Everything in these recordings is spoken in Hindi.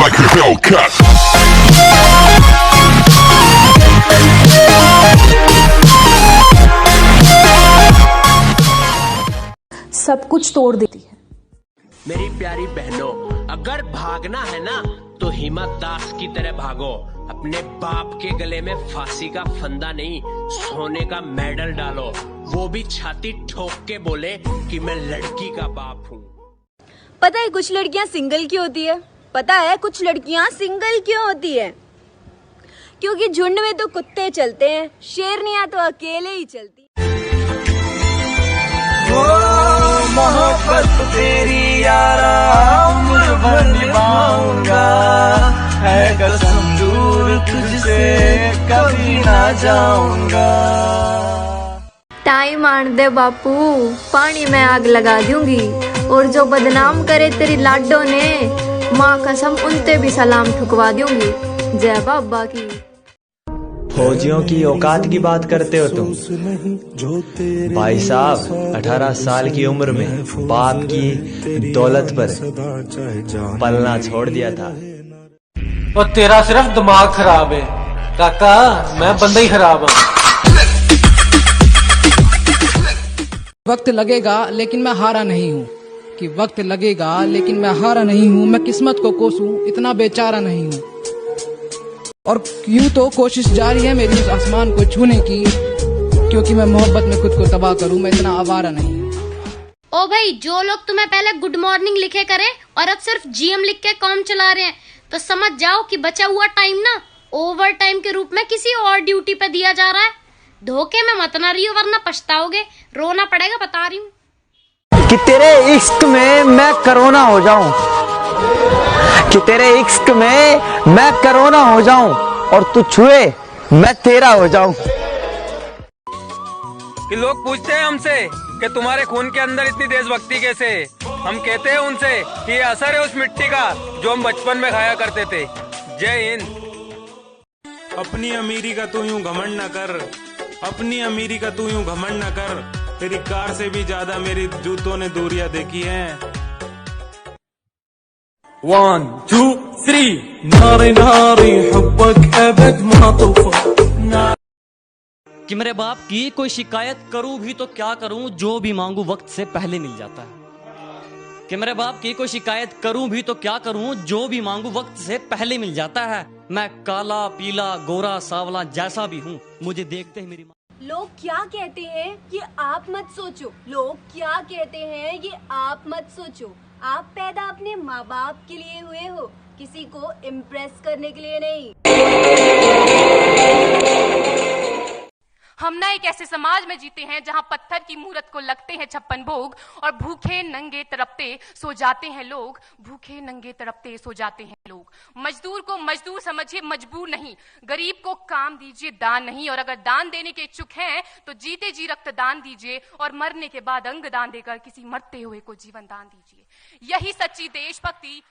like a Hellcat. सब कुछ तोड़ देती है। मेरी प्यारी बहनों, अगर भागना है ना तो हिम्मत दास की तरह भागो। अपने बाप के गले में फांसी का फंदा नहीं, सोने का मेडल डालो। वो भी छाती ठोक के बोले कि मैं लड़की का बाप हूँ। पता है कुछ लड़कियां सिंगल क्यों होती है? पता है कुछ लड़कियां सिंगल क्यों होती है? क्योंकि झुंड में तो कुत्ते चलते हैं, शेरनियां तो अकेले ही चलती। मोहब्बत तेरी यारा उम्र भर निभाऊंगा, है कसम दूर तुझसे कभी ना जाऊंगा। टाइम आन दे बापू, पानी में आग लगा दूंगी, और जो बदनाम करे तेरी लाडो ने, माँ कसम उनते भी सलाम ठुकवा दूंगी। जय बाबा की। फौजियों की औकात की बात करते हो तुम? भाई साहब 18 साल की उम्र में बाप की दौलत पर पलना छोड़ दिया था। और तेरा सिर्फ दिमाग खराब है काका, मैं बंदा ही खराब हूँ। वक्त लगेगा लेकिन मैं हारा नहीं हूँ, कि वक्त लगेगा लेकिन मैं हारा नहीं हूँ। मैं किस्मत को कोसूं इतना बेचारा नहीं हूँ, और यूं तो कोशिश जारी है मेरी उस आसमान को छूने की, क्योंकि मैं मोहब्बत में खुद को तबाह करूं, मैं इतना आवारा नहीं हूँ। ओ भाई, जो लोग तुम्हें पहले गुड मॉर्निंग लिखे करे और अब सिर्फ जीएम लिख के काम चला रहे हैं, तो समझ जाओ कि बचा हुआ टाइम ना ओवर टाइम के रूप में किसी और ड्यूटी पे दिया जा रहा है। धोखे में मत ना रहियो वरना पछताओगे, रोना पड़ेगा, बता रही हूँ। कि तेरे इश्क में मैं करोना हो जाऊं, कि तेरे इश्क में मैं करोना हो जाऊं, और तू छुए मैं तेरा हो जाऊं। कि लोग पूछते हैं हमसे कि तुम्हारे खून के अंदर इतनी देशभक्ति कैसे? हम कहते हैं उनसे कि ये असर है उस मिट्टी का जो हम बचपन में खाया करते थे। जय हिंद। अपनी अमीरी का तू यूं घमंड न कर, अपनी अमीरी का तू यूं घमंड न कर, तेरी कार से भी ज्यादा मेरी जूतों ने दूरियां देखी हैं। 1 2 3 नारी नारी हुब्बक अबद मा तूफा। कि मेरे बाप की कोई शिकायत करूं भी तो क्या करूं, जो भी मांगू वक्त से पहले मिल जाता है। कि मेरे बाप की कोई शिकायत करूं भी तो क्या करूं, जो भी मांगू वक्त से पहले मिल जाता है। मैं काला पीला गोरा सावला जैसा भी हूं, मुझे देखते ही मेरी माँ। लोग क्या कहते हैं ये आप मत सोचो, लोग क्या कहते हैं ये आप मत सोचो। आप पैदा अपने माँ बाप के लिए हुए हो, किसी को इम्प्रेस करने के लिए नहीं। हम ना एक ऐसे समाज में जीते हैं जहां पत्थर की मूरत को लगते हैं 56 भोग, और भूखे नंगे तड़पते सो जाते हैं लोग, भूखे नंगे तड़पते सो जाते हैं लोग। मजदूर को मजदूर समझिए, मजबूर नहीं। गरीब को काम दीजिए, दान नहीं। और अगर दान देने के इच्छुक हैं तो जीते जी रक्तदान दीजिए, और मरने के बाद अंग दान देकर किसी मरते हुए को जीवन दान दीजिए। यही सच्ची देशभक्ति।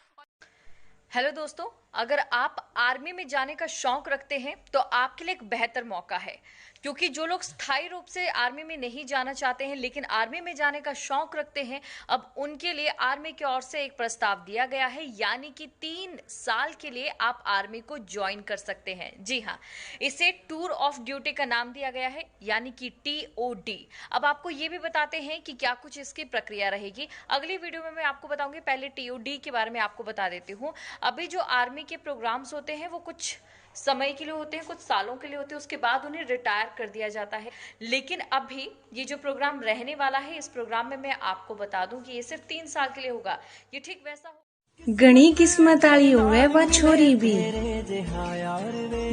हेलो दोस्तों, अगर आप आर्मी में जाने का शौक रखते हैं तो आपके लिए एक बेहतर मौका है, क्योंकि जो लोग स्थायी रूप से आर्मी में नहीं जाना चाहते हैं लेकिन आर्मी में जाने का शौक रखते हैं, अब उनके लिए आर्मी की ओर से एक प्रस्ताव दिया गया है, यानी कि 3 साल के लिए आप आर्मी को ज्वाइन कर सकते हैं। जी हाँ, इसे टूर ऑफ ड्यूटी का नाम दिया गया है, यानी कि TOD। अब आपको ये भी बताते हैं कि क्या कुछ इसकी प्रक्रिया रहेगी, अगली वीडियो में मैं आपको बताऊंगी। पहले TOD के बारे में आपको बता देती हूँ। अभी जो आर्मी के प्रोग्राम्स होते हैं वो कुछ समय के लिए होते हैं, कुछ सालों के लिए होते हैं, उसके बाद उन्हें रिटायर कर दिया जाता है। लेकिन अभी ये जो प्रोग्राम रहने वाला है, इस प्रोग्राम में मैं आपको बता दूं कि ये सिर्फ 3 साल के लिए होगा। ये ठीक वैसा हो। गणी किस्मत आली होवे वह छोरी भी,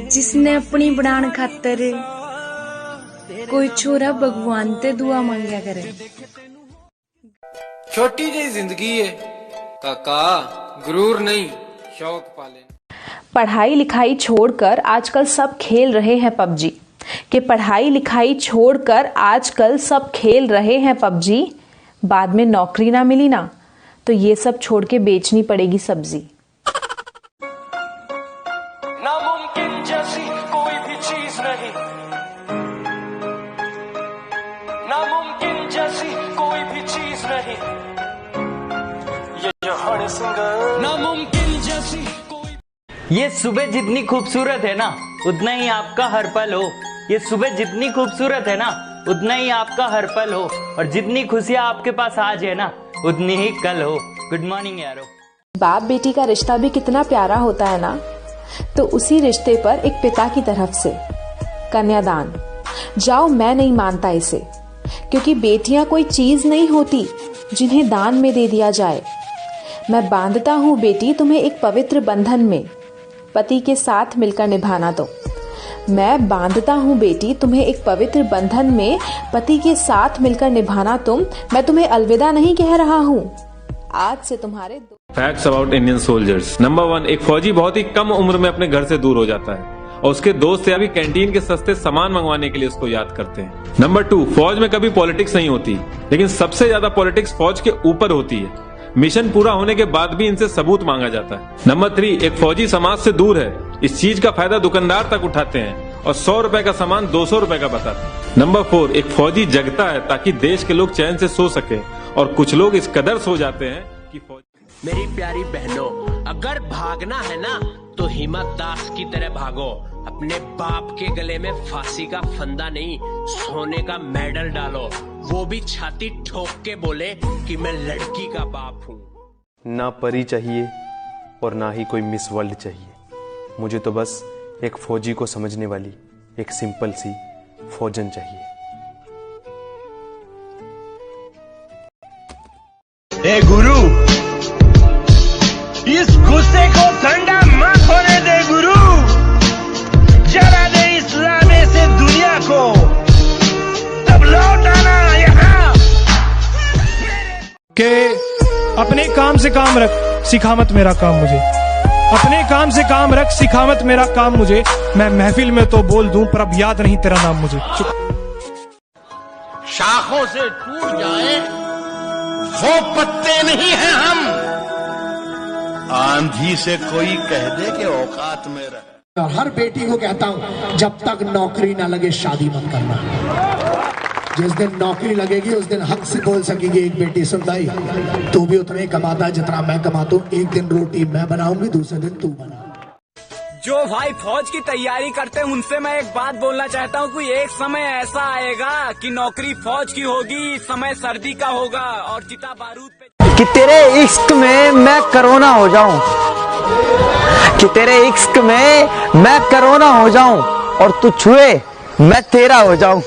जिसने अपनी बनान खातर कोई छोरा भगवान ते दुआ मांगया करे। छोटी जी जिंदगी है काका, गुरूर नहीं शौक पाले। पढ़ाई लिखाई छोड़कर आजकल सब खेल रहे हैं पबजी, कि पढ़ाई लिखाई छोड़कर आजकल सब खेल रहे हैं पबजी। बाद में नौकरी ना मिली ना तो ये सब छोड़ के बेचनी पड़ेगी सब्जी। नामुमकिन जैसी कोई भी चीज नहीं, नामुमकिन जैसी कोई भी चीज नहीं, ये जहान सिंगर। नामुमकिन जैसी कोई ये सुबह जितनी खूबसूरत है ना उतना ही आपका हर पल हो। ये सुबह जितनी खूबसूरत है ना उतना ही आपका हर पल हो, और जितनी खुशियां आपके पास आज है ना उतनी ही कल हो। गुड मॉर्निंग यारो। बाप बेटी का रिश्ता भी कितना प्यारा होता है ना। तो उसी रिश्ते पर एक पिता की तरफ से कन्यादान। जाओ, मैं नहीं मानता इसे, क्योंकि बेटियां कोई चीज नहीं होती जिन्हें दान में दे दिया जाए। मैं बांधता हूँ बेटी तुम्हें एक पवित्र बंधन में, पति के साथ मिलकर निभाना। तो मैं बांधता हूँ बेटी तुम्हें एक पवित्र बंधन में, पति के साथ मिलकर निभाना। मैं तुम्हें अलविदा नहीं कह रहा हूँ। आज से तुम्हारे facts about Indian soldiers. Number 1, एक फौजी बहुत ही कम उम्र में अपने घर से दूर हो जाता है और उसके दोस्त या भी कैंटीन के सस्ते सामान मंगवाने के लिए उसको याद करते हैं। नंबर 2, फौज में कभी पॉलिटिक्स नहीं होती, लेकिन सबसे ज्यादा पॉलिटिक्स फौज के ऊपर होती है। मिशन पूरा होने के बाद भी इनसे सबूत मांगा जाता है। नंबर 3, एक फौजी समाज से दूर है। इस चीज का फायदा दुकानदार तक उठाते हैं और 100 रुपए का सामान 200 रुपए का बताते हैं। नंबर 4, एक फौजी जगता है ताकि देश के लोग चैन से सो सके, और कुछ लोग इस कदर सो जाते हैं कि मेरी प्यारी बहनों, अगर भागना है ना तो हिम्मत दास की तरह भागो। अपने बाप के गले में फांसी का फंदा नहीं, सोने का मेडल डालो। वो भी छाती ठोक के बोले कि मैं लड़की का बाप हूँ। ना परी चाहिए और ना ही कोई मिस वर्ल्ड चाहिए। मुझे तो बस एक फौजी को समझने वाली एक सिंपल सी फौजन चाहिए। ए गुरु, इस गुस्से को ठंडा मत होने दे गुरु। जला दे इस लाने से दुनिया को, तब लौट आना यहाँ। के अपने काम से काम रख, सिखा मत मेरा काम मुझे। अपने काम से काम रख, सिखा मत मेरा काम मुझे। मैं महफिल में तो बोल दूं पर अब याद नहीं तेरा नाम मुझे। शाखों से टूट जाए वो पत्ते नहीं हैं हम। आंधी से कोई कह दे कि औकात में रहे। और हर बेटी को कहता हूं, जब तक नौकरी ना लगे शादी मत करना। जिस दिन नौकरी लगेगी उस दिन हक से बोल सकेगी एक बेटी, सुन भाई तू भी उतना ही कमाता है जितना मैं कमाता हूँ। एक दिन रोटी मैं बनाऊंगी, दूसरे दिन तू बना। जो भाई फौज की तैयारी करते हैं उनसे मैं एक बात बोलना चाहता हूँ कि एक समय ऐसा आएगा कि नौकरी फौज की होगी, समय सर्दी का होगा और चिता बारूद पे। कि तेरे इश्क में मैं कोरोना हो जाऊं, कि तेरे इश्क में मैं कोरोना हो जाऊं और तू छुए मैं तेरा हो जाऊं।